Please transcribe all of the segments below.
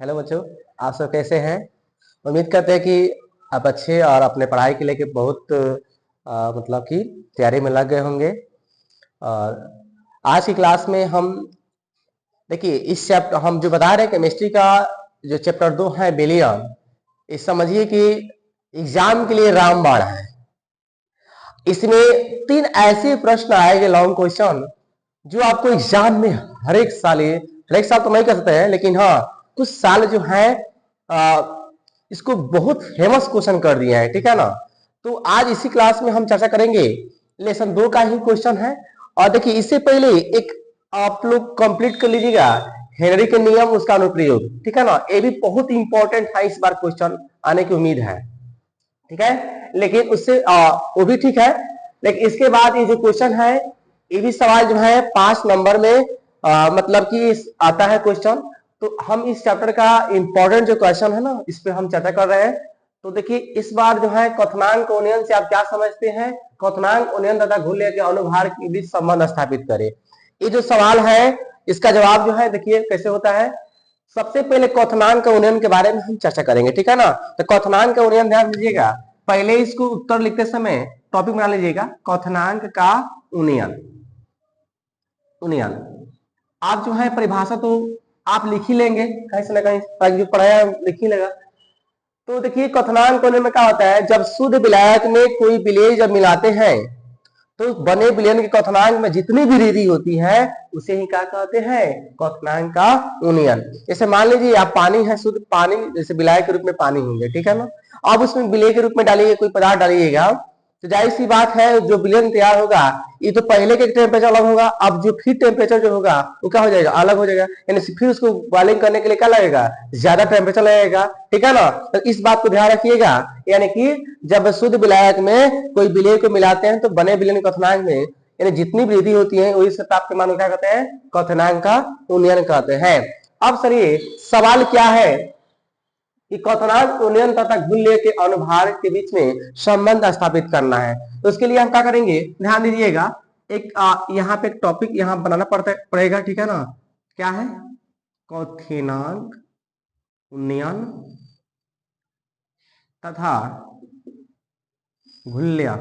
Hello बच्चों, आप सब कैसे हैं। उम्मीद करते हैं कि आप अच्छे और अपने पढ़ाई के लेके बहुत मतलब कि तैयारी में लग गए होंगे। और आज की क्लास में हम देखिए इस चैप्टर हम जो बता रहे हैं केमिस्ट्री का जो चैप्टर 2 है बिलियन, इस समझिए कि एग्जाम के लिए रामबाण है। इसमें 3 ऐसे प्रश्न आएंगे लॉन्ग क्वेश्चन जो आपको एग्जाम में हर एक साल तो नहीं कर सकते हैं, लेकिन हाँ कुछ साल जो है इसको बहुत फेमस क्वेश्चन कर दिया है। ठीक है ना। तो आज इसी क्लास में हम चर्चा करेंगे। लेसन 2 का ही क्वेश्चन है। और देखिए इससे पहले एक आप लोग कंप्लीट कर लीजिएगा हेनरी के नियम, उसका अनुप्रयोग। ठीक है ना। ये भी बहुत इंपॉर्टेंट है, इस बार क्वेश्चन आने की उम्मीद है। ठीक है, लेकिन उससे वो भी ठीक है, लेकिन इसके बाद ये जो क्वेश्चन है ये भी सवाल जो है 5 नंबर में मतलब कि आता है क्वेश्चन। तो हम इस चैप्टर का इंपॉर्टेंट जो क्वेश्चन है ना, इस पे हम चर्चा कर रहे हैं। तो देखिए इस बार जो है क्वथनांक उन्नयन से आप क्या समझते हैं। क्वथनांक उन्नयन तथा घुल्य के अनुभार के बीच संबंध स्थापित करें। ये जो सवाल है इसका जवाब जो है देखिए कैसे होता है। सबसे पहले क्वथनांक का उन्नयन के बारे में हम चर्चा करेंगे। ठीक है ना। तो क्वथनांक का उन्नयन ध्यान दीजिएगा, पहले इसको उत्तर लिखते समय टॉपिक बना लीजिएगा क्वथनांक का उन्नयन। उन्नयन आप जो है परिभाषा तो आप लिख ही लेंगे कहीं से ना कहीं, जो पढ़ाया लिख ही लेगा। तो देखिए क्वथनांक उन्नयन में क्या होता है, जब शुद्ध विलायक में कोई विलेय जब मिलाते हैं तो बने विलयन के क्वथनांक में जितनी भी वृद्धि होती है उसे ही क्या कहते हैं, क्वथनांक का उन्नयन। जैसे मान लीजिए आप पानी है, शुद्ध पानी जैसे विलायक के रूप में पानी होंगे। ठीक है ना। अब उसमें विलेय के रूप में डालिए कोई पदार्थ डालिएगा तो जाहिर सी बात है जो विलयन तैयार होगा ये तो पहले के टेम्परेचर अलग होगा, अब जो फिर टेम्परेचर जो होगा वो क्या हो जाएगा, अलग हो जाएगा। यानी फिर उसको बॉइलिंग करने के लिए क्या लगेगा, ज्यादा टेम्परेचर लगेगा। ठीक है ना। तो इस बात को ध्यान रखिएगा। यानी कि जब शुद्ध विलायक में कोई विलेय को मिलाते हैं तो बने विलयन क्वथनांक में यानी जितनी वृद्धि होती है वही से प्राप्त मान क्या कहते हैं, क्वथनांक का उन्नयन कहते हैं। अब सर ये सवाल क्या है कि क्वथनांक उन्नयन तथा घुल्य के अनुभार के बीच में संबंध स्थापित करना है। तो उसके लिए हम क्या करेंगे, ध्यान दीजिएगा। एक यहाँ पे एक टॉपिक यहाँ बनाना पड़ेगा। ठीक है ना। क्या है, क्वथनांक उन्नयन तथा घुल्य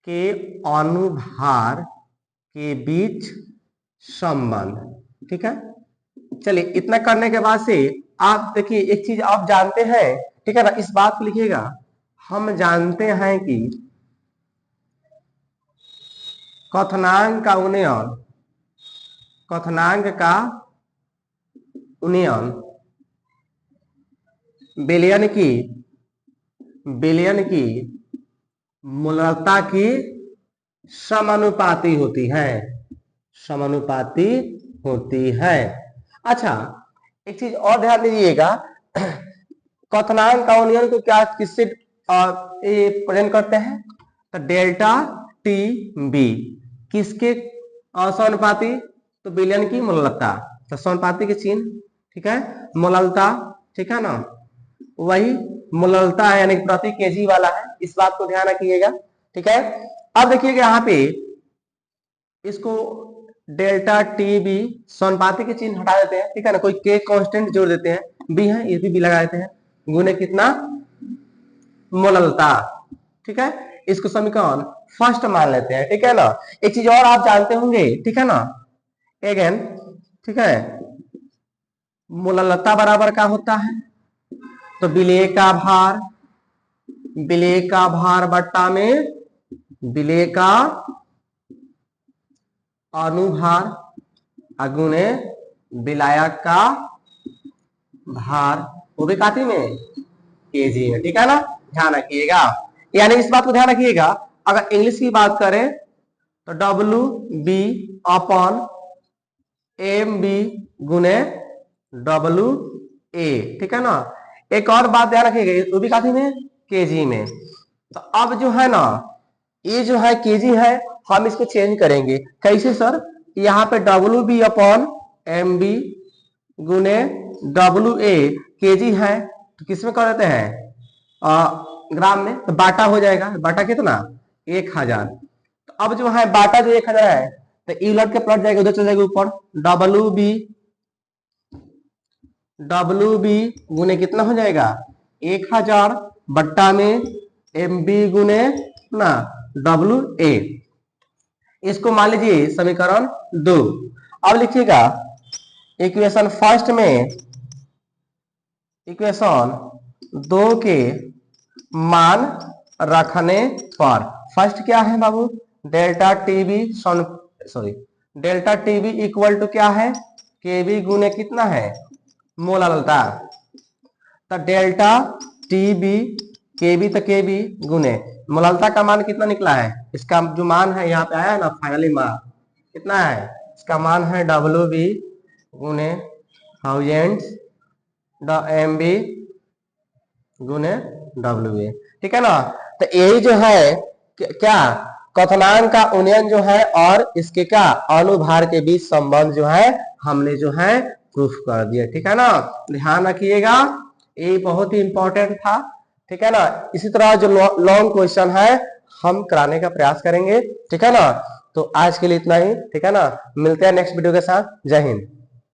के अनुभार के बीच संबंध। ठीक है। चलिए इतना करने के बाद से आप देखिए एक चीज आप जानते हैं। ठीक है ना। इस बात को लिखिएगा, हम जानते हैं कि क्वथनांक का उन्नयन, क्वथनांक का उन्नयन विलयन की मूलता की समानुपाती होती है, समानुपाती होती है। अच्छा एक चीज और ध्यान दीजिएगा, क्वथनांक का उन्नयन को क्या किससे प्रेजेंट करते हैं, तो डेल्टा टी बी किसके समानुपाती, तो विलयन की मूलता, तो समानुपाती के चिन्ह। ठीक है, मूलता। ठीक है ना, वही मूलता है यानी प्रति केजी वाला है, इस बात को ध्यान रखिएगा। ठीक है। अब देखिएगा यहाँ पे इसको डेल्टा टी बी समानुपाती के चिन्ह हटा देते हैं। ठीक है ना, कोई के कांस्टेंट जोड़ देते हैं, बी है ये भी लगा देते हैं, गुने कितना, मूलता। ठीक है, इसको समीकरण फर्स्ट मान लेते हैं। ठीक है ना। एक चीज और आप जानते होंगे। ठीक है ना, अगेन ठीक है, मूलता बराबर क्या होता है, तो विलेय का भार, विलेय का भार बट्टा में विलेय का अनुभार अगुणे विलायक का भार, वो भी काटी में केजी में। ठीक है ना, ध्यान रखिएगा। यानी इस बात को ध्यान रखिएगा, अगर इंग्लिश की बात करें तो W B upon M B गुने डब्ल्यू ए। ठीक है ना। एक और बात ध्यान रखिएगा, वो भी काफी में केजी में। तो अब जो है ना ये जो है केजी है, हम इसको चेंज करेंगे कैसे सर, यहाँ पे W B upon M B गुने डब्ल्यू ए केजी है तो किसमें कर देते हैं ग्राम में, तो बाटा हो जाएगा। बाटा कितना, 1000। तो अब जो है बाटा जो 1000 है तो ई उलट के पलट जाएगा, उधर चल जाएगा ऊपर, डब्ल्यू बी डब्ल्यू बी गुने कितना हो जाएगा 1000 बट्टा में एम बी गुने ना डब्ल्यू ए। इसको मान लीजिए समीकरण 2। अब लिखिएगा इक्वेशन फर्स्ट में इक्वेशन 2 के मान रखने पर फर्स्ट क्या है बाबू delta TB sorry delta TB equal to क्या है केबी गुने कितना है मोलालता। तो डेल्टा टीबी केबी तो केबी गुने मोलालता का मान कितना निकला है इसका जो मान है यहाँ पे आया है ना फाइनली मान कितना है इसका मान है डब्ल्यू बी गुने थाउजेंड्स एम बी गुने डब्ल्यू ए। ठीक है ना। तो यही जो है क्या कथनांक का उन्नयन जो है और इसके क्या अनुभार के बीच संबंध जो है हमने जो है प्रूफ कर दिया। ठीक है ना। ध्यान रखिएगा ये बहुत ही इंपॉर्टेंट था। ठीक है ना। इसी तरह जो लॉन्ग क्वेश्चन है हम कराने का प्रयास करेंगे। ठीक है ना। तो आज के लिए इतना ही। ठीक है ना। मिलते हैं नेक्स्ट वीडियो के साथ। जय हिंद।